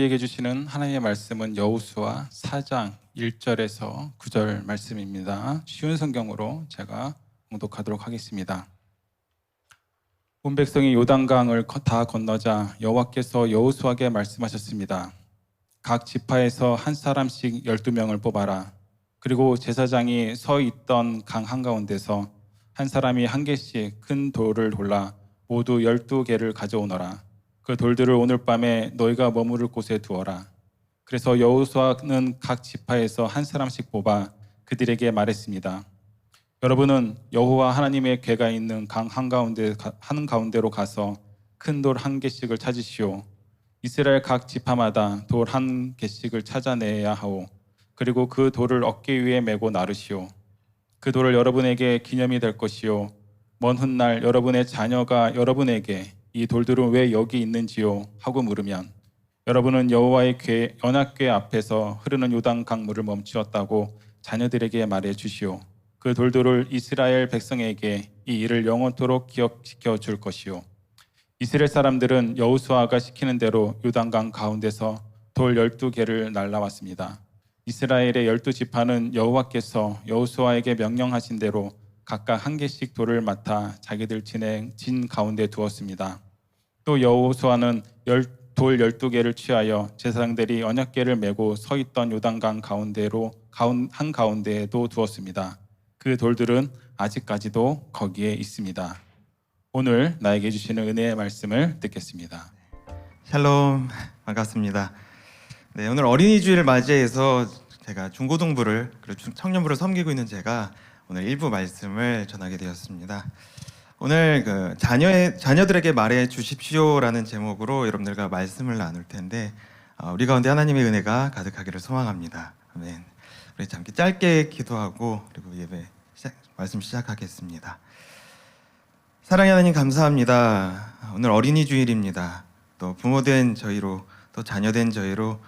우리에게 주시는 하나님의 말씀은 여호수아 4장 1절에서 9절 말씀입니다. 쉬운 성경으로 제가 봉독하도록 하겠습니다. 온 백성이 요단강을 다 건너자 여호와께서 여호수아에게 말씀하셨습니다. 각 지파에서 한 사람씩 12명을 뽑아라. 그리고 제사장이 서 있던 강 한가운데서 한 사람이 한 개씩 큰 돌을 골라 모두 12개를 가져오너라. 그 돌들을 오늘 밤에 너희가 머무를 곳에 두어라. 그래서 여호수아는 각 지파에서 한 사람씩 뽑아 그들에게 말했습니다. 여러분은 여호와 하나님의 궤가 있는 강 한가운데로 가서 큰 돌 한 개씩을 찾으시오. 이스라엘 각 지파마다 돌 한 개씩을 찾아내야 하오. 그리고 그 돌을 어깨 위에 메고 나르시오. 그 돌을 여러분에게 기념이 될 것이요. 먼 훗날 여러분의 자녀가 여러분에게 이 돌들은 왜 여기 있는지요? 하고 물으면 여러분은 여호와의 궤 언약궤 앞에서 흐르는 요단 강물을 멈추었다고 자녀들에게 말해 주시오. 그 돌들을 이스라엘 백성에게 이 일을 영원토록 기억시켜 줄 것이요. 이스라엘 사람들은 여호수아가 시키는 대로 요단강 가운데서 돌 12개를 날라왔습니다. 이스라엘의 12지파는 여호와께서 여호수아에게 명령하신 대로 각각 한 개씩 돌을 맡아 자기들 진 가운데 두었습니다. 또 여호수아는 돌 12개를 취하여 제사장들이 언약궤를 메고 서 있던 요단강 한가운데에도 두었습니다. 그 돌들은 아직까지도 거기에 있습니다. 오늘 나에게 주시는 은혜의 말씀을 듣겠습니다. 샬롬, 반갑습니다. 네, 오늘 어린이 주일을 맞이해서 제가 중고등부를 그리고 청년부를 섬기고 있는 제가 오늘 일부 말씀을 전하게 되었습니다. 오늘 자녀들에게 말해 주십시오라는 제목으로 여러분들과 말씀을 나눌 텐데 우리 가운데 하나님의 은혜가 가득하기를 소망합니다. 아멘. 우리 잠시 짧게 기도하고 그리고 말씀 시작하겠습니다. 사랑의 하나님 감사합니다. 오늘 어린이 주일입니다. 또 부모된 저희로 또 자녀된 저희로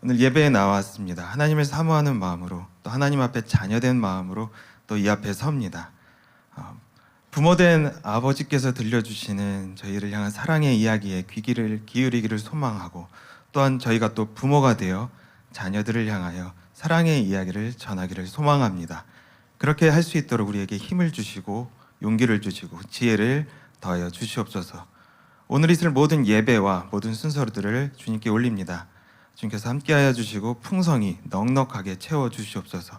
오늘 예배에 나왔습니다. 하나님을 사모하는 마음으로 또 하나님 앞에 자녀된 마음으로 또 이 앞에 섭니다. 부모된 아버지께서 들려주시는 저희를 향한 사랑의 이야기에 귀를 기울이기를 소망하고 또한 저희가 또 부모가 되어 자녀들을 향하여 사랑의 이야기를 전하기를 소망합니다. 그렇게 할 수 있도록 우리에게 힘을 주시고 용기를 주시고 지혜를 더하여 주시옵소서. 오늘 있을 모든 예배와 모든 순서들을 주님께 올립니다. 주님께서 함께하여 주시고 풍성히 넉넉하게 채워 주시옵소서.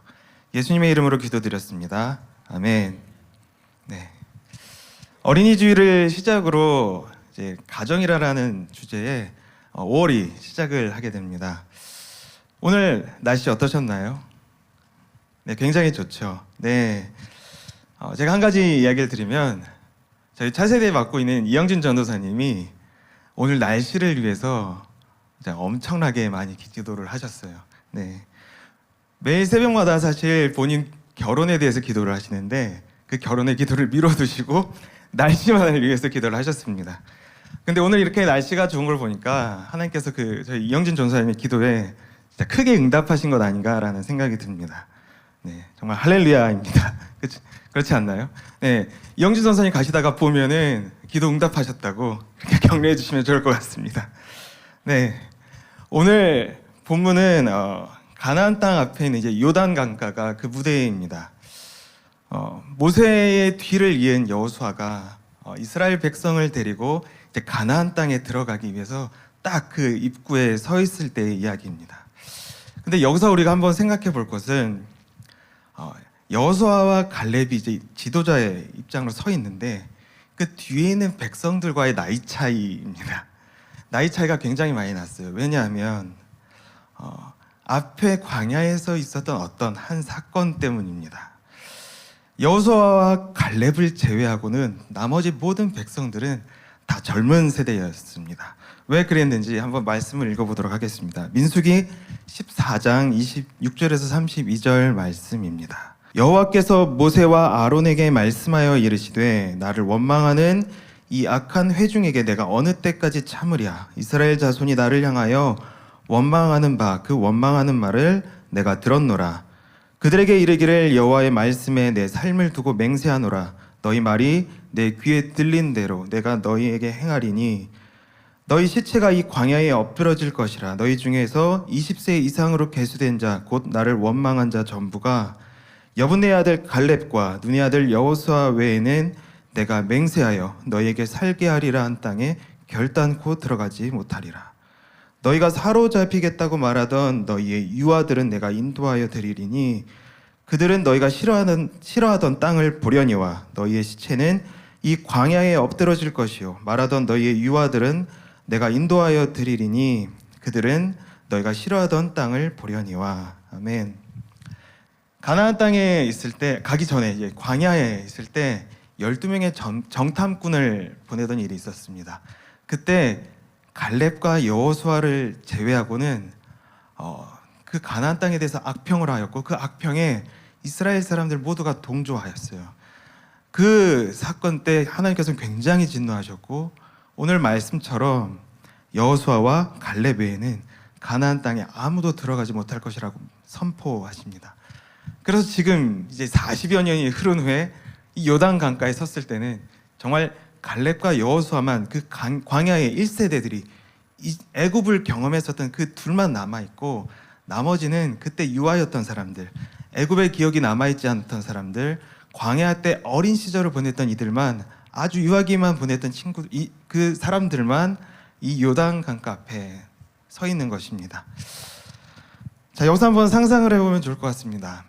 예수님의 이름으로 기도드렸습니다. 아멘. 네. 어린이 주일을 시작으로 이제 가정이라는 주제에 5월이 시작을 하게 됩니다. 오늘 날씨 어떠셨나요? 네, 굉장히 좋죠. 네. 제가 한 가지 이야기를 드리면 저희 차세대에 맡고 있는 이영진 전도사님이 오늘 날씨를 위해서 엄청나게 많이 기도를 하셨어요. 네. 매일 새벽마다 사실 본인 결혼에 대해서 기도를 하시는데 그 결혼의 기도를 미뤄두시고 날씨만을 위해서 기도를 하셨습니다. 근데 오늘 이렇게 날씨가 좋은 걸 보니까 하나님께서 저희 이영진 전도사님의 기도에 진짜 크게 응답하신 것 아닌가라는 생각이 듭니다. 네, 정말 할렐루야입니다. 그렇지 않나요? 네, 이영진 전도사님 가시다가 보면은 기도 응답하셨다고 그렇게 격려해 주시면 좋을 것 같습니다. 네, 오늘 본문은 가나안 땅 앞에 있는 이제 요단 강가가 그 무대입니다. 모세의 뒤를 이은 여호수아가 이스라엘 백성을 데리고 이제 가나안 땅에 들어가기 위해서 딱 그 입구에 서 있을 때의 이야기입니다. 근데 여기서 우리가 한번 생각해 볼 것은 여호수아와 갈렙이 이제 지도자의 입장으로 서 있는데 그 뒤에 있는 백성들과의 나이 차이입니다. 나이 차이가 굉장히 많이 났어요. 왜냐하면 앞에 광야에서 있었던 어떤 한 사건 때문입니다. 여호수아와 갈렙을 제외하고는 나머지 모든 백성들은 다 젊은 세대였습니다. 왜 그랬는지 한번 말씀을 읽어보도록 하겠습니다. 민수기 14장 26절에서 32절 말씀입니다. 여호와께서 모세와 아론에게 말씀하여 이르시되 나를 원망하는 이 악한 회중에게 내가 어느 때까지 참으랴. 이스라엘 자손이 나를 향하여 원망하는 바 그 원망하는 말을 내가 들었노라. 그들에게 이르기를 여호와의 말씀에 내 삶을 두고 맹세하노라. 너희 말이 내 귀에 들린 대로 내가 너희에게 행하리니 너희 시체가 이 광야에 엎드러질 것이라. 너희 중에서 20세 이상으로 계수된 자 곧 나를 원망한 자 전부가 여분의 아들 갈렙과 눈의 아들 여호수아 외에는 내가 맹세하여 너희에게 살게 하리라 한 땅에 결단코 들어가지 못하리라. 너희가 사로잡히겠다고 말하던 너희의 유아들은 내가 인도하여 드리리니 그들은 너희가 싫어하던 땅을 보려니와 너희의 시체는 이 광야에 엎드러질 것이요 말하던 너희의 유아들은 내가 인도하여 드리리니 그들은 너희가 싫어하던 땅을 보려니와. 아멘. 가나안 땅에 있을 때, 가기 전에 이제 광야에 있을 때 12명의 정탐꾼을 보내던 일이 있었습니다. 그때 갈렙과 여호수아를 제외하고는 그 가나안 땅에 대해서 악평을 하였고 그 악평에 이스라엘 사람들 모두가 동조하였어요. 그 사건 때 하나님께서는 굉장히 진노하셨고 오늘 말씀처럼 여호수아와 갈렙 외에는 가나안 땅에 아무도 들어가지 못할 것이라고 선포하십니다. 그래서 지금 이제 40여 년이 흐른 후에 이 요단 강가에 섰을 때는 정말 갈렙과 여호수아만 그 광야의 1세대들이 애굽을 경험했었던 그 둘만 남아있고 나머지는 그때 유아였던 사람들, 애굽의 기억이 남아있지 않던 사람들, 광야 때 어린 시절을 보냈던 이들만, 아주 유아기만 보냈던 그 사람들만 이 요단 강가 앞에 서 있는 것입니다. 자, 여기서 한번 상상을 해보면 좋을 것 같습니다.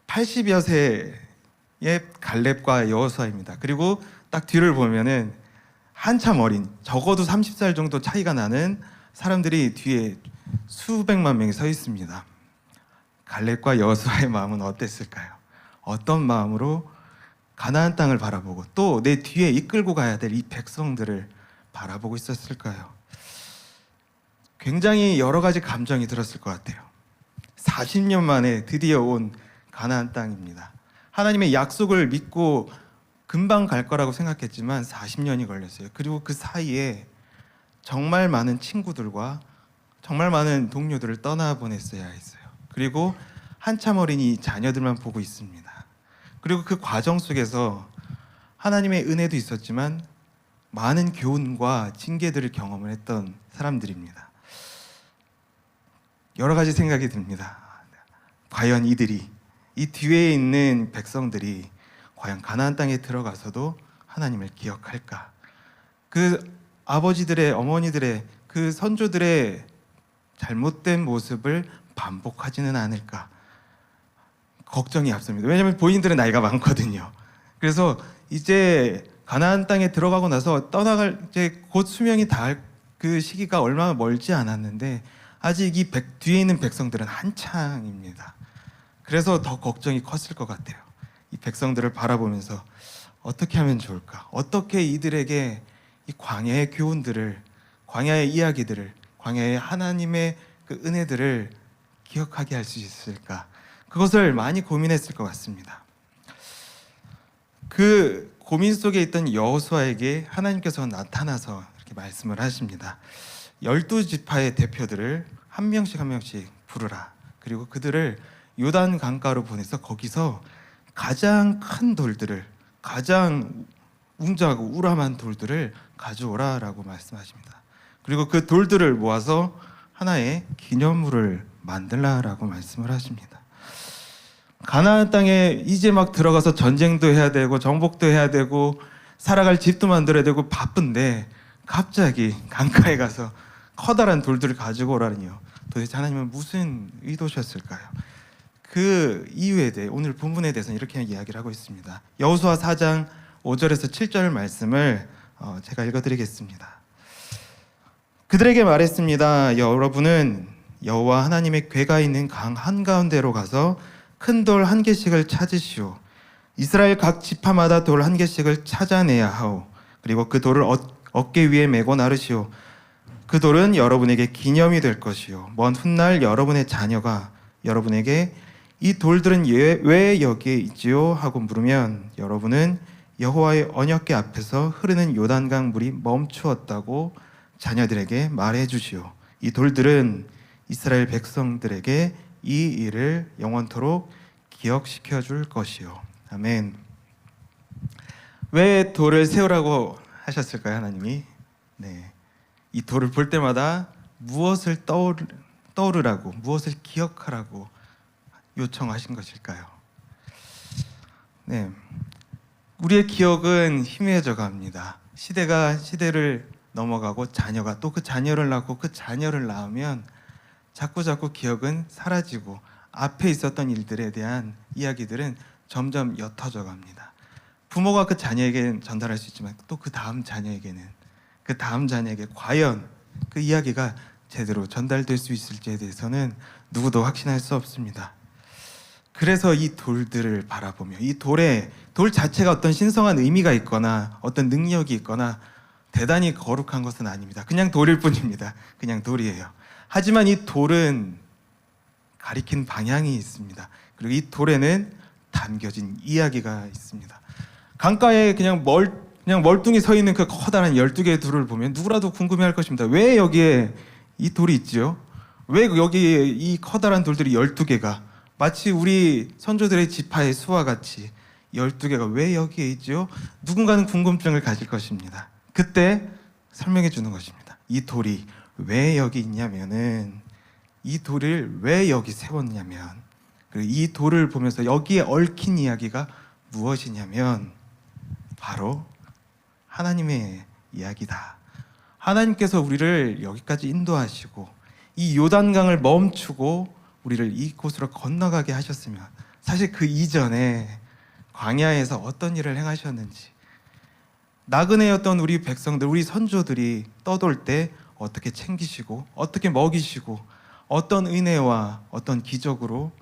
80여 세의 갈렙과 여호수아입니다. 그리고 딱 뒤를 보면은 한참 어린, 적어도 30살 정도 차이가 나는 사람들이 뒤에 수백만 명이 서 있습니다. 갈렙과 여호수아의 마음은 어땠을까요? 어떤 마음으로 가나안 땅을 바라보고 또 내 뒤에 이끌고 가야 될 이 백성들을 바라보고 있었을까요? 굉장히 여러 가지 감정이 들었을 것 같아요. 40년 만에 드디어 온 가나안 땅입니다. 하나님의 약속을 믿고 금방 갈 거라고 생각했지만 40년이 걸렸어요. 그리고 그 사이에 정말 많은 친구들과 정말 많은 동료들을 떠나보냈어야 했어요. 그리고 한참 어린 이 자녀들만 보고 있습니다. 그리고 그 과정 속에서 하나님의 은혜도 있었지만 많은 교훈과 징계들을 경험을 했던 사람들입니다. 여러 가지 생각이 듭니다. 과연 이들이, 이 뒤에 있는 백성들이 과연 가나안 땅에 들어가서도 하나님을 기억할까? 그 아버지들의, 어머니들의, 그 선조들의 잘못된 모습을 반복하지는 않을까? 걱정이 앞섭니다. 왜냐하면 본인들은 나이가 많거든요. 그래서 이제 가나안 땅에 들어가고 나서 떠나갈 이제 곧 수명이 닿을 그 시기가 얼마 멀지 않았는데 아직 이 뒤에 있는 백성들은 한창입니다. 그래서 더 걱정이 컸을 것 같아요. 이 백성들을 바라보면서 어떻게 하면 좋을까? 어떻게 이들에게 이 광야의 교훈들을, 광야의 이야기들을, 광야의 하나님의 그 은혜들을 기억하게 할 수 있을까? 그것을 많이 고민했을 것 같습니다. 그 고민 속에 있던 여호수아에게 하나님께서 나타나서 이렇게 말씀을 하십니다. 12지파의 대표들을 한 명씩 한 명씩 부르라. 그리고 그들을 요단 강가로 보내서 거기서 가장 큰 돌들을, 가장 웅장하고 우람한 돌들을 가져오라라고 말씀하십니다. 그리고 그 돌들을 모아서 하나의 기념물을 만들라라고 말씀을 하십니다. 가나안 땅에 이제 막 들어가서 전쟁도 해야 되고 정복도 해야 되고 살아갈 집도 만들어야 되고 바쁜데 갑자기 강가에 가서 커다란 돌들을 가지고 오라니요. 도대체 하나님은 무슨 의도셨을까요? 그 이유에 대해 오늘 본문에 대해서는 이렇게 이야기를 하고 있습니다. 여호수아 4장 5절에서 7절 말씀을 제가 읽어드리겠습니다. 그들에게 말했습니다. 여러분은 여호와 하나님의 궤가 있는 강 한가운데로 가서 큰 돌 한 개씩을 찾으시오. 이스라엘 각 지파마다 돌 한 개씩을 찾아내야 하오. 그리고 그 돌을 어깨 위에 메고 나르시오. 그 돌은 여러분에게 기념이 될 것이요. 먼 훗날 여러분의 자녀가 여러분에게 이 돌들은 왜 여기에 있지요? 하고 물으면 여러분은 여호와의 언약궤 앞에서 흐르는 요단강 물이 멈추었다고 자녀들에게 말해 주시오. 이 돌들은 이스라엘 백성들에게 이 일을 영원토록 기억시켜 줄 것이요. 아멘. 왜 돌을 세우라고 하셨을까요, 하나님이? 네. 이 돌을 볼 때마다 무엇을 떠오르라고, 무엇을 기억하라고 요청하신 것일까요? 네, 우리의 기억은 희미해져 갑니다. 시대가 시대를 넘어가고 자녀가 또 그 자녀를 낳고 그 자녀를 낳으면 자꾸 기억은 사라지고 앞에 있었던 일들에 대한 이야기들은 점점 옅어져 갑니다. 부모가 그 자녀에게 전달할 수 있지만 또 그 다음 자녀에게는, 그 다음 자녀에게 과연 그 이야기가 제대로 전달될 수 있을지에 대해서는 누구도 확신할 수 없습니다. 그래서 이 돌들을 바라보며, 이 돌 자체가 어떤 신성한 의미가 있거나 어떤 능력이 있거나 대단히 거룩한 것은 아닙니다. 그냥 돌일 뿐입니다. 그냥 돌이에요. 하지만 이 돌은 가리킨 방향이 있습니다. 그리고 이 돌에는 담겨진 이야기가 있습니다. 강가에 그냥 멀뚱히 서 있는 그 커다란 12개의 돌을 보면 누구라도 궁금해할 것입니다. 왜 여기에 이 돌이 있지요? 왜 여기에 이 커다란 돌들이 12개가 마치 우리 선조들의 지파의 수와 같이 12개가 왜 여기에 있지요? 누군가는 궁금증을 가질 것입니다. 그때 설명해 주는 것입니다. 이 돌이 왜 여기 있냐면은, 이 돌을 왜 여기 세웠냐면, 그리고 이 돌을 보면서 여기에 얽힌 이야기가 무엇이냐면 바로 하나님의 이야기다. 하나님께서 우리를 여기까지 인도하시고 이 요단강을 멈추고 우리를 이곳으로 건너가게 하셨으면 사실 그 이전에 광야에서 어떤 일을 행하셨는지, 나그네였던 우리 백성들, 우리 선조들이 떠돌 때 어떻게 챙기시고 어떻게 먹이시고 어떤 은혜와 어떤 기적으로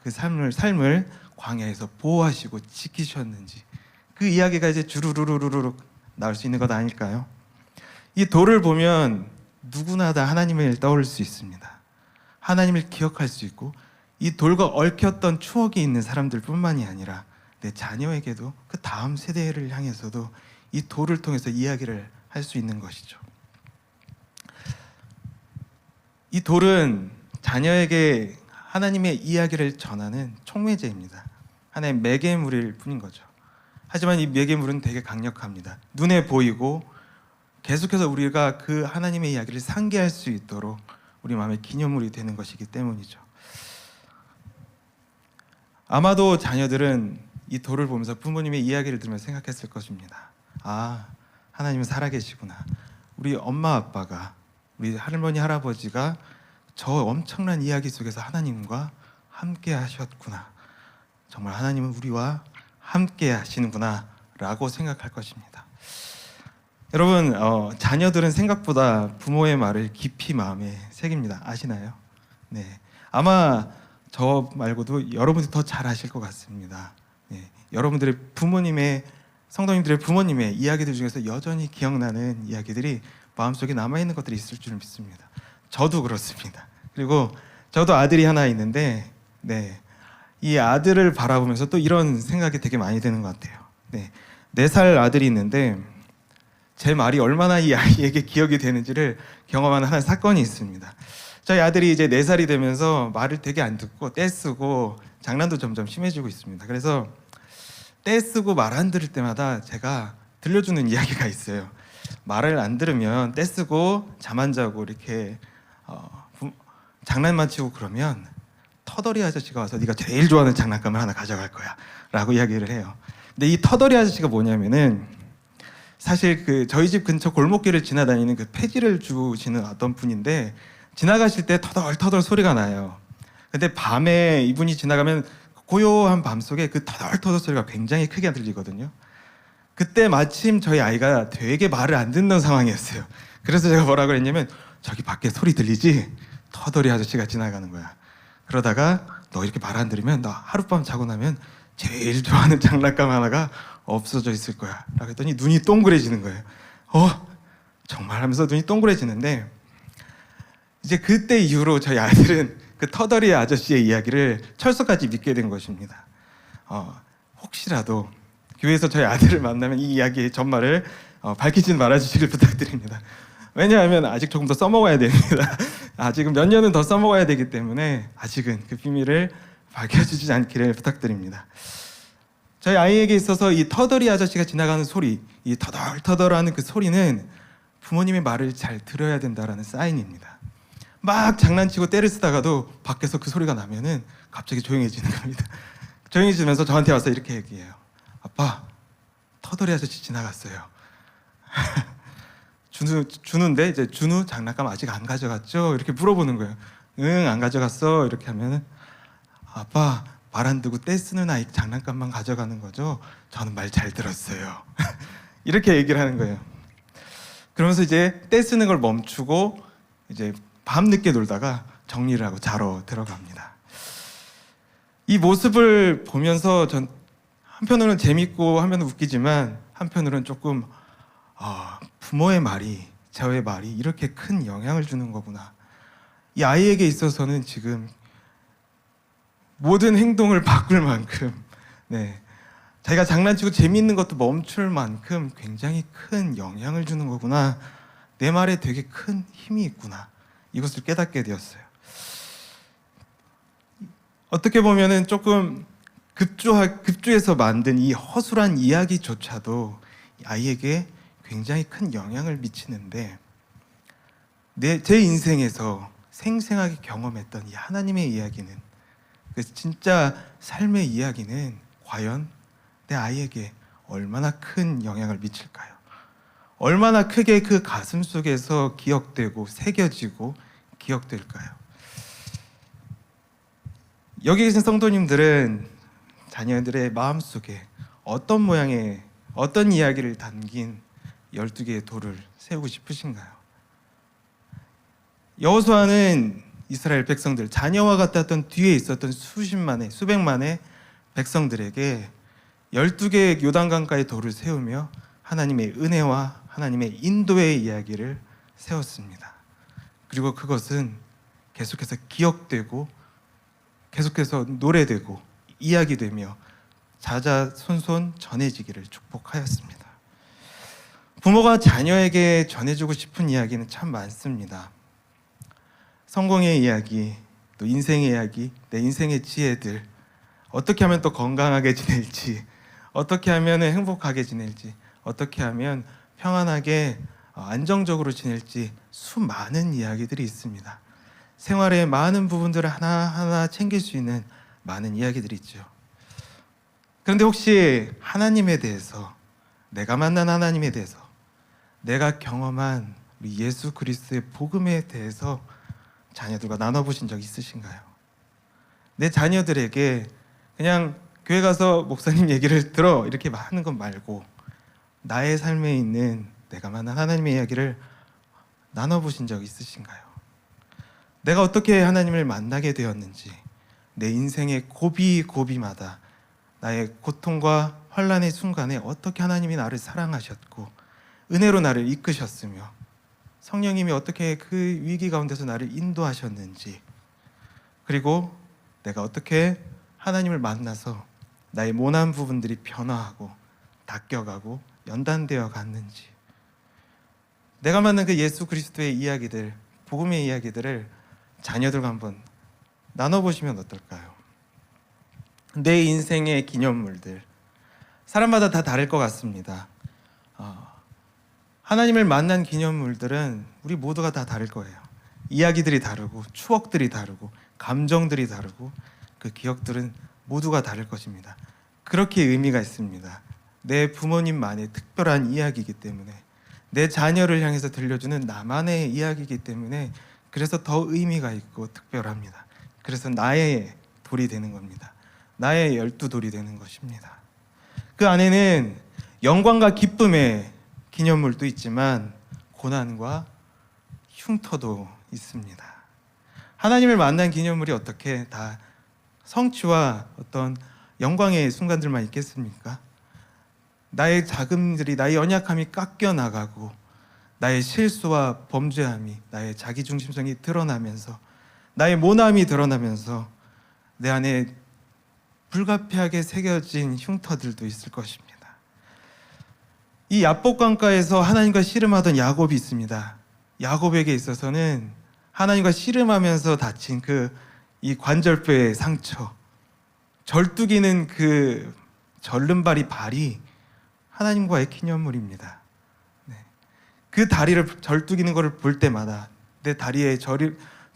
그 삶을 광야에서 보호하시고 지키셨는지, 그 이야기가 이제 주르르르르 나올 수 있는 것 아닐까요? 이 돌을 보면 누구나 다 하나님을 떠올릴 수 있습니다. 하나님을 기억할 수 있고, 이 돌과 얽혔던 추억이 있는 사람들뿐만이 아니라 내 자녀에게도, 그 다음 세대를 향해서도 이 돌을 통해서 이야기를 할 수 있는 것이죠. 이 돌은 자녀에게 하나님의 이야기를 전하는 촉매제입니다. 하나의 매개물일 뿐인 거죠. 하지만 이 매개물은 되게 강력합니다. 눈에 보이고 계속해서 우리가 그 하나님의 이야기를 상기할 수 있도록 우리 마음의 기념물이 되는 것이기 때문이죠. 아마도 자녀들은 이 돌을 보면서 부모님의 이야기를 들으면서 생각했을 것입니다. 아, 하나님은 살아계시구나. 우리 엄마 아빠가, 우리 할머니 할아버지가 저 엄청난 이야기 속에서 하나님과 함께 하셨구나. 정말 하나님은 우리와 함께 하시는구나 라고 생각할 것입니다. 여러분, 자녀들은 생각보다 부모의 말을 깊이 마음에 새깁니다. 아시나요? 네, 아마 저 말고도 여러분들이 더 잘 아실 것 같습니다. 네, 여러분들의 부모님의, 성도님들의 부모님의 이야기들 중에서 여전히 기억나는 이야기들이 마음속에 남아있는 것들이 있을 줄 믿습니다. 저도 그렇습니다. 그리고 저도 아들이 하나 있는데, 네, 이 아들을 바라보면서 또 이런 생각이 되게 많이 드는 것 같아요. 네, 4살 아들이 있는데 제 말이 얼마나 이 아이에게 기억이 되는지를 경험하는 하나의 사건이 있습니다. 저희 아들이 이제 4살이 되면서 말을 되게 안 듣고 떼쓰고 장난도 점점 심해지고 있습니다. 그래서 떼쓰고 말 안 들을 때마다 제가 들려주는 이야기가 있어요. 말을 안 들으면 떼쓰고 잠 안 자고 이렇게 장난만 치고 그러면 터덜이 아저씨가 와서 네가 제일 좋아하는 장난감을 하나 가져갈 거야 라고 이야기를 해요. 근데 이 터덜이 아저씨가 뭐냐면은, 사실 그 저희 집 근처 골목길을 지나다니는 그 폐지를 주시는 어떤 분인데, 지나가실 때 터덜터덜 소리가 나요. 근데 밤에 이분이 지나가면 고요한 밤속에 그 터덜터덜 소리가 굉장히 크게 들리거든요. 그때 마침 저희 아이가 되게 말을 안 듣는 상황이었어요. 그래서 제가 뭐라고 했냐면, 저기 밖에 소리 들리지? 터덜이 아저씨가 지나가는 거야. 그러다가 너 이렇게 말 안 들으면 너 하룻밤 자고 나면 제일 좋아하는 장난감 하나가 없어져 있을 거야 라고 했더니 눈이 동그래지는 거예요. 정말 하면서 눈이 동그래지는데, 이제 그때 이후로 저희 아들은 그 터덜이 아저씨의 이야기를 철석같이 믿게 된 것입니다. 혹시라도 교회에서 저희 아들을 만나면 이 이야기의 전말을 밝히지 말아주시길 부탁드립니다. 왜냐하면 아직 조금 더 써먹어야 됩니다. 아직은 몇 년은 더 써먹어야 되기 때문에 아직은 그 비밀을 밝혀주지 않기를 부탁드립니다. 저희 아이에게 있어서 이 터덜이 아저씨가 지나가는 소리, 이 터덜터덜하는 그 소리는 부모님의 말을 잘 들어야 된다라는 사인입니다. 막 장난치고 때를 쓰다가도 밖에서 그 소리가 나면은 갑자기 조용해지는 겁니다. 조용해지면서 저한테 와서 이렇게 얘기해요. 아빠, 터덜이 아저씨 지나갔어요. 준우인데 이제 준우 장난감 아직 안 가져갔죠? 이렇게 물어보는 거예요. 응, 안 가져갔어. 이렇게 하면은 아빠, 말 안 듣고 떼 쓰는 아이 장난감만 가져가는 거죠? 저는 말 잘 들었어요. 이렇게 얘기를 하는 거예요. 그러면서 이제 떼 쓰는 걸 멈추고 이제 밤늦게 놀다가 정리를 하고 자러 들어갑니다. 이 모습을 보면서 전 한편으로는 재밌고 한편은 웃기지만 한편으로는 조금 부모의 말이, 저의 말이 이렇게 큰 영향을 주는 거구나. 이 아이에게 있어서는 지금 모든 행동을 바꿀 만큼, 자기가 장난치고 재미있는 것도 멈출 만큼 굉장히 큰 영향을 주는 거구나. 내 말에 되게 큰 힘이 있구나. 이것을 깨닫게 되었어요. 어떻게 보면은 조금 급주해서 만든 이 허술한 이야기조차도 아이에게 굉장히 큰 영향을 미치는데, 제 인생에서 생생하게 경험했던 이 하나님의 이야기는, 그 진짜 삶의 이야기는 과연 내 아이에게 얼마나 큰 영향을 미칠까요? 얼마나 크게 그 가슴 속에서 기억되고 새겨지고 기억될까요? 여기 계신 성도님들은 자녀들의 마음속에 어떤 모양의, 어떤 이야기를 담긴 12개의 돌을 세우고 싶으신가요? 여호수아는 이스라엘 백성들, 자녀와 같았던 뒤에 있었던 수십만의, 수백만의 백성들에게 12개의 요단강가의 돌을 세우며 하나님의 은혜와 하나님의 인도의 이야기를 세웠습니다. 그리고 그것은 계속해서 기억되고 계속해서 노래되고 이야기되며 자자손손 전해지기를 축복하였습니다. 부모가 자녀에게 전해주고 싶은 이야기는 참 많습니다. 성공의 이야기, 또 인생의 이야기, 내 인생의 지혜들, 어떻게 하면 또 건강하게 지낼지, 어떻게 하면 행복하게 지낼지, 어떻게 하면 평안하게 안정적으로 지낼지, 수많은 이야기들이 있습니다. 생활의 많은 부분들을 하나하나 챙길 수 있는 많은 이야기들이 있죠. 그런데 혹시 하나님에 대해서, 내가 만난 하나님에 대해서, 내가 경험한 우리 예수 그리스도의 복음에 대해서 자녀들과 나눠보신 적 있으신가요? 내 자녀들에게 그냥 교회 가서 목사님 얘기를 들어 이렇게 하는 것 말고 나의 삶에 있는 내가 만난 하나님의 이야기를 나눠보신 적 있으신가요? 내가 어떻게 하나님을 만나게 되었는지, 내 인생의 고비고비마다 나의 고통과 환난의 순간에 어떻게 하나님이 나를 사랑하셨고 은혜로 나를 이끄셨으며 성령님이 어떻게 그 위기 가운데서 나를 인도하셨는지, 그리고 내가 어떻게 하나님을 만나서 나의 모난 부분들이 변화하고 닦여가고 연단되어 갔는지, 내가 만난 그 예수 그리스도의 이야기들, 복음의 이야기들을 자녀들과 한번 나눠보시면 어떨까요? 내 인생의 기념물들, 사람마다 다 다를 것 같습니다. 하나님을 만난 기념물들은 우리 모두가 다 다를 거예요. 이야기들이 다르고 추억들이 다르고 감정들이 다르고 그 기억들은 모두가 다를 것입니다. 그렇게 의미가 있습니다. 내 부모님만의 특별한 이야기이기 때문에, 내 자녀를 향해서 들려주는 나만의 이야기이기 때문에 그래서 더 의미가 있고 특별합니다. 그래서 나의 돌이 되는 겁니다. 나의 12돌이 되는 것입니다. 그 안에는 영광과 기쁨의 기념물도 있지만 고난과 흉터도 있습니다. 하나님을 만난 기념물이 어떻게 다 성취와 어떤 영광의 순간들만 있겠습니까? 나의 자금들이, 나의 연약함이 깎여 나가고 나의 실수와 범죄함이, 나의 자기중심성이 드러나면서, 나의 모남이 드러나면서 내 안에 불가피하게 새겨진 흉터들도 있을 것입니다. 이 야복강가에서 하나님과 씨름하던 야곱이 있습니다. 야곱에게 있어서는 하나님과 씨름하면서 다친 이 관절뼈의 상처, 절뚝이는 그 절름발이 발이 하나님과의 기념물입니다. 그 다리를 절뚝이는 것을 볼 때마다, 내 다리에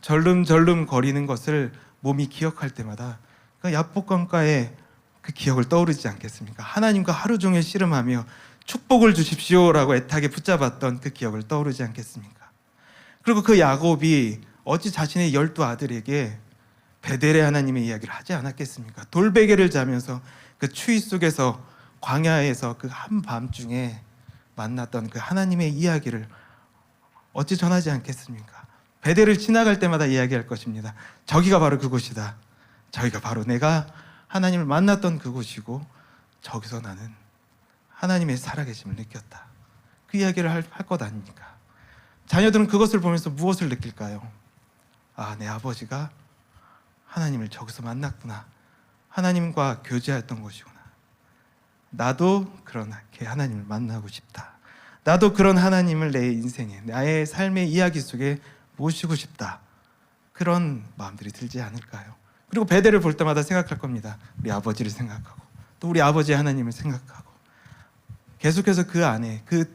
절름절름 거리는 것을 몸이 기억할 때마다 그 야복강가의 그 기억을 떠오르지 않겠습니까? 하나님과 하루 종일 씨름하며 축복을 주십시오라고 애타게 붙잡았던 그 기억을 떠오르지 않겠습니까? 그리고 그 야곱이 어찌 자신의 12 아들에게 베델의 하나님의 이야기를 하지 않았겠습니까? 돌베개를 자면서 그 추위 속에서 광야에서 그 한밤중에 만났던 그 하나님의 이야기를 어찌 전하지 않겠습니까? 베델을 지나갈 때마다 이야기할 것입니다. 저기가 바로 그곳이다. 저기가 바로 내가 하나님을 만났던 그곳이고 저기서 나는 하나님의 살아계심을 느꼈다. 그 이야기를 할 것 아닙니까? 자녀들은 그것을 보면서 무엇을 느낄까요? 아, 내 아버지가 하나님을 저기서 만났구나. 하나님과 교제했던 곳이구나. 나도 그런 하나님을 만나고 싶다. 나도 그런 하나님을 내 인생에, 나의 삶의 이야기 속에 모시고 싶다. 그런 마음들이 들지 않을까요? 그리고 베델을 볼 때마다 생각할 겁니다. 우리 아버지를 생각하고 또 우리 아버지의 하나님을 생각하고 계속해서 그 안에, 그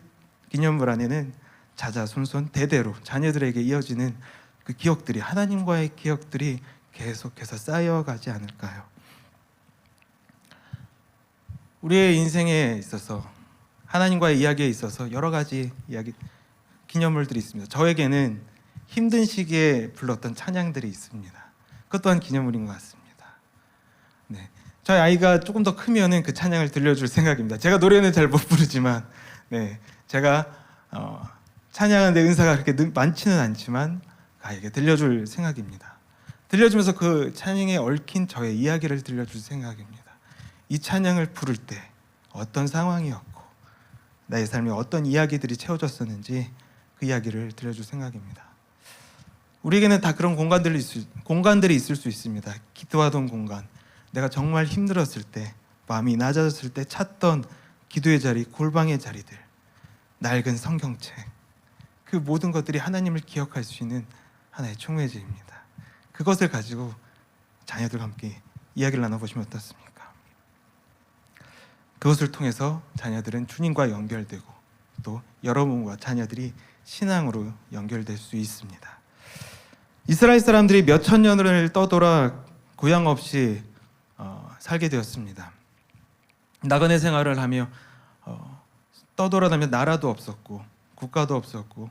기념물 안에는 자자손손 대대로 자녀들에게 이어지는 그 기억들이, 하나님과의 기억들이 계속해서 쌓여가지 않을까요? 우리의 인생에 있어서, 하나님과의 이야기에 있어서 여러 가지 이야기, 기념물들이 있습니다. 저에게는 힘든 시기에 불렀던 찬양들이 있습니다. 그것 또한 기념물인 것 같습니다. 네, 저희 아이가 조금 더 크면은 그 찬양을 들려줄 생각입니다. 제가 노래는 잘 못 부르지만, 네, 제가 찬양하는데 은사가 그렇게 많지는 않지만 아이에게 들려줄 생각입니다. 들려주면서 그 찬양에 얽힌 저의 이야기를 들려줄 생각입니다. 이 찬양을 부를 때 어떤 상황이었고 나의 삶에 어떤 이야기들이 채워졌었는지 그 이야기를 들려줄 생각입니다. 우리에게는 다 그런 공간들이 있을 수 있습니다. 기도하던 공간, 내가 정말 힘들었을 때, 마음이 낮아졌을 때 찾던 기도의 자리, 골방의 자리들, 낡은 성경책, 그 모든 것들이 하나님을 기억할 수 있는 하나의 촉매제입니다. 그것을 가지고 자녀들과 함께 이야기를 나눠보시면 어떻습니까? 그것을 통해서 자녀들은 주님과 연결되고 또 여러분과 자녀들이 신앙으로 연결될 수 있습니다. 이스라엘 사람들이 몇천 년을 떠돌아 고향 없이 살게 되었습니다. 나그네 생활을 하며 떠돌아다니며 나라도 없었고 국가도 없었고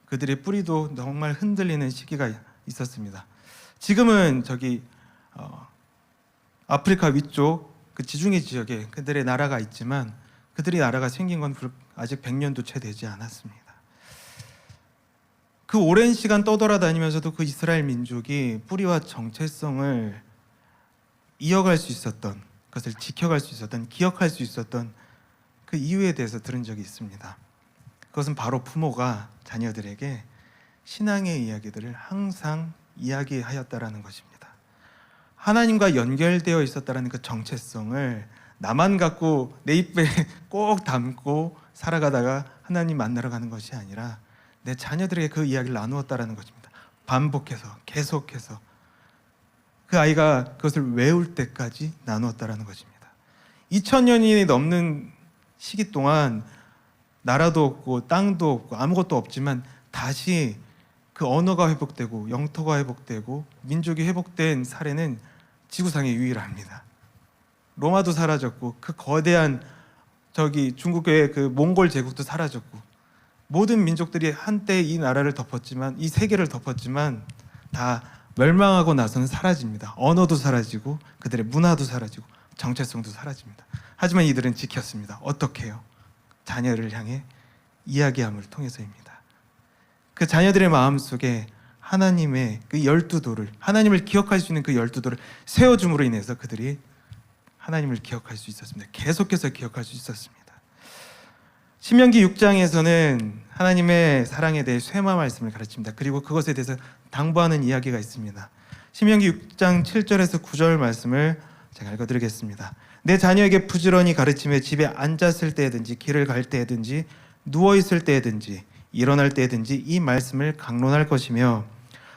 그들의 뿌리도 정말 흔들리는 시기가 있었습니다. 지금은 저기 아프리카 위쪽 그 지중해 지역에 그들의 나라가 있지만 그들의 나라가 생긴 건 아직 100년도 채 되지 않았습니다. 그 오랜 시간 떠돌아다니면서도 그 이스라엘 민족이 뿌리와 정체성을 이어갈 수 있었던, 그것을 지켜갈 수 있었던, 기억할 수 있었던 그 이유에 대해서 들은 적이 있습니다. 그것은 바로 부모가 자녀들에게 신앙의 이야기들을 항상 이야기하였다라는 것입니다. 하나님과 연결되어 있었다라는 그 정체성을 나만 갖고 내 입에 꼭 담고 살아가다가 하나님 만나러 가는 것이 아니라 내 자녀들에게 그 이야기를 나누었다라는 것입니다. 반복해서 계속해서 그 아이가 그것을 외울 때까지 나누었다라는 것입니다. 2000년이 넘는 시기 동안 나라도 없고 땅도 없고 아무것도 없지만 다시 그 언어가 회복되고 영토가 회복되고 민족이 회복된 사례는 지구상에 유일합니다. 로마도 사라졌고 그 거대한 저기 중국의 그 몽골 제국도 사라졌고 모든 민족들이 한때 이 나라를 덮었지만 이 세계를 덮었지만 다 멸망하고 나서는 사라집니다. 언어도 사라지고 그들의 문화도 사라지고 정체성도 사라집니다. 하지만 이들은 지켰습니다. 어떻게 해요? 자녀를 향해 이야기함을 통해서입니다. 그 자녀들의 마음속에 하나님의 그 12도를, 하나님을 기억할 수 있는 그 12도를 세워줌으로 인해서 그들이 하나님을 기억할 수 있었습니다. 계속해서 기억할 수 있었습니다. 신명기 6장에서는 하나님의 사랑에 대해 쇠마 말씀을 가르칩니다. 그리고 그것에 대해서 당부하는 이야기가 있습니다. 신명기 6장 7절에서 9절 말씀을 제가 읽어드리겠습니다. 내 자녀에게 부지런히 가르치며 집에 앉았을 때든지 길을 갈 때든지 누워있을 때든지 일어날 때든지 이 말씀을 강론할 것이며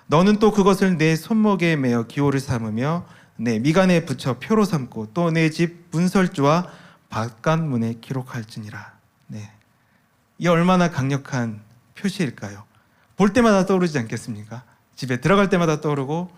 너는 또 그것을 내 손목에 매어 기호를 삼으며 내 미간에 붙여 표로 삼고 또 내 집 문설주와 바깥문에 기록할지니라. 네, 이 얼마나 강력한 표시일까요? 볼 때마다 떠오르지 않겠습니까? 집에 들어갈 때마다 떠오르고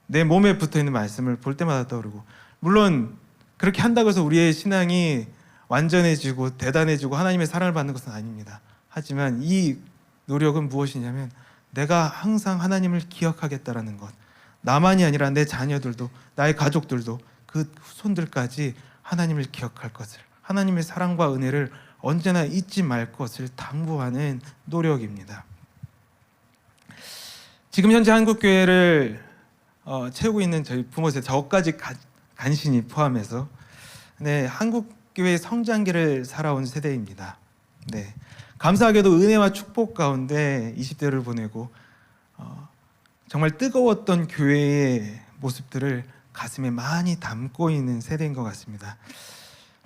내 몸에 붙어있는 말씀을 볼 때마다 떠오르고, 물론 그렇게 한다고 해서 우리의 신앙이 완전해지고 대단해지고 하나님의 사랑을 받는 것은 아닙니다. 하지만 이 노력은 무엇이냐면 내가 항상 하나님을 기억하겠다라는 것, 나만이 아니라 내 자녀들도, 나의 가족들도, 그 후손들까지 하나님을 기억할 것을, 하나님의 사랑과 은혜를 언제나 잊지 말 것을 당부하는 노력입니다. 지금 현재 한국교회를 채우고 있는 저희 부모 세대, 저까지 간신히 포함해서 한국교회의 성장기를 살아온 세대입니다. 감사하게도 은혜와 축복 가운데 20대를 보내고 정말 뜨거웠던 교회의 모습들을 가슴에 많이 담고 있는 세대인 것 같습니다.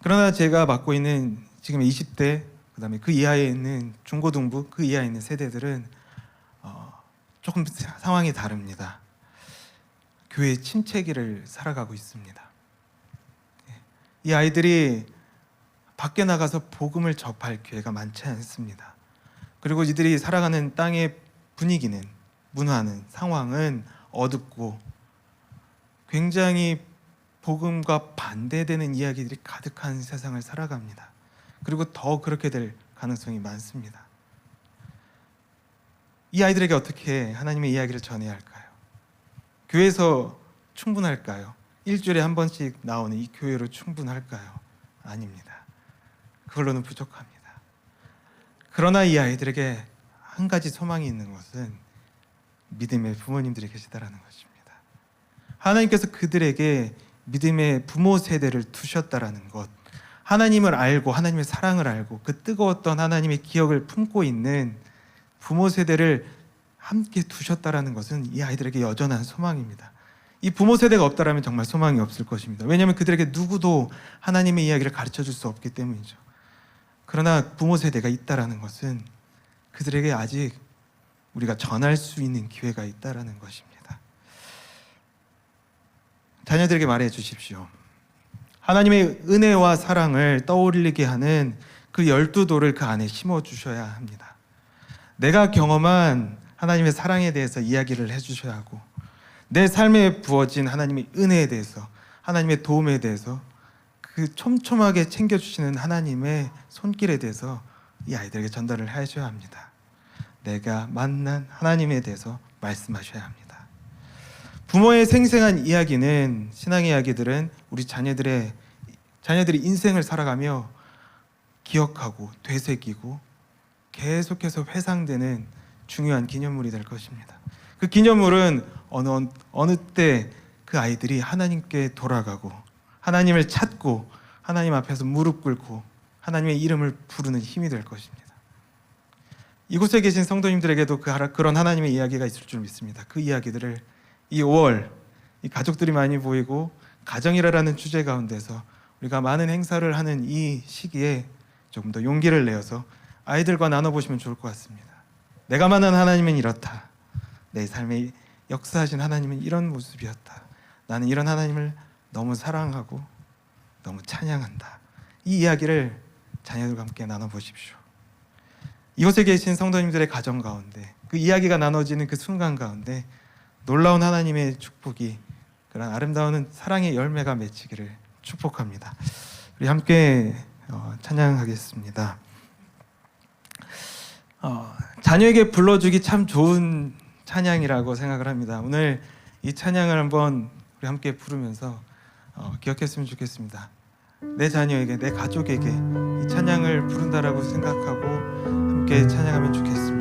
그러나 제가 맡고 있는 지금 20대, 그다음에 그 이하에 있는 중고등부, 그 이하에 있는 세대들은 조금 상황이 다릅니다. 교회의 침체기를 살아가고 있습니다. 이 아이들이 밖에 나가서 복음을 접할 기회가 많지 않습니다. 그리고 이들이 살아가는 땅의 분위기는, 문화는, 상황은 어둡고 굉장히 복음과 반대되는 이야기들이 가득한 세상을 살아갑니다. 그리고 더 그렇게 될 가능성이 많습니다. 이 아이들에게 어떻게 하나님의 이야기를 전해야 할까요? 교회에서 충분할까요? 일주일에 한 번씩 나오는 이 교회로 충분할까요? 아닙니다. 그걸로는 부족합니다. 그러나 이 아이들에게 한 가지 소망이 있는 것은 믿음의 부모님들이 계시다라는 것입니다. 하나님께서 그들에게 믿음의 부모 세대를 두셨다라는 것, 하나님을 알고 하나님의 사랑을 알고 그 뜨거웠던 하나님의 기억을 품고 있는 부모 세대를 함께 두셨다라는 것은 이 아이들에게 여전한 소망입니다. 이 부모 세대가 없다라면 정말 소망이 없을 것입니다. 왜냐하면 그들에게 누구도 하나님의 이야기를 가르쳐 줄 수 없기 때문이죠. 그러나 부모 세대가 있다라는 것은 그들에게 아직 우리가 전할 수 있는 기회가 있다라는 것입니다. 자녀들에게 말해 주십시오. 하나님의 은혜와 사랑을 떠올리게 하는 그 12돌을 그 안에 심어 주셔야 합니다. 내가 경험한 하나님의 사랑에 대해서 이야기를 해주셔야 하고, 내 삶에 부어진 하나님의 은혜에 대해서, 하나님의 도움에 대해서, 그 촘촘하게 챙겨주시는 하나님의 손길에 대해서 이 아이들에게 전달을 하셔야 합니다. 내가 만난 하나님에 대해서 말씀하셔야 합니다. 부모의 생생한 이야기는, 신앙의 이야기들은 우리 자녀들이 인생을 살아가며 기억하고 되새기고 계속해서 회상되는 중요한 기념물이 될 것입니다. 그 기념물은 어느 때 그 아이들이 하나님께 돌아가고 하나님을 찾고 하나님 앞에서 무릎 꿇고 하나님의 이름을 부르는 힘이 될 것입니다. 이곳에 계신 성도님들에게도 그런 하나님의 이야기가 있을 줄 믿습니다. 그 이야기들을 이 5월 이 가족들이 많이 보이고 가정이라는 주제 가운데서 우리가 많은 행사를 하는 이 시기에 조금 더 용기를 내어서 아이들과 나눠보시면 좋을 것 같습니다. 내가 만난 하나님은 이렇다. 내 삶에 역사하신 하나님은 이런 모습이었다. 나는 이런 하나님을 너무 사랑하고 너무 찬양한다. 이 이야기를 자녀들과 함께 나눠보십시오. 이곳에 계신 성도님들의 가정 가운데 그 이야기가 나눠지는 그 순간 가운데 놀라운 하나님의 축복이, 그런 아름다운 사랑의 열매가 맺히기를 축복합니다. 우리 함께 찬양하겠습니다. 자녀에게 불러주기 참 좋은 찬양이라고 생각을 합니다. 오늘 이 찬양을 한번 우리 함께 부르면서 기억했으면 좋겠습니다. 내 자녀에게, 내 가족에게 이 찬양을 부른다라고 생각하고 함께 찬양하면 좋겠습니다.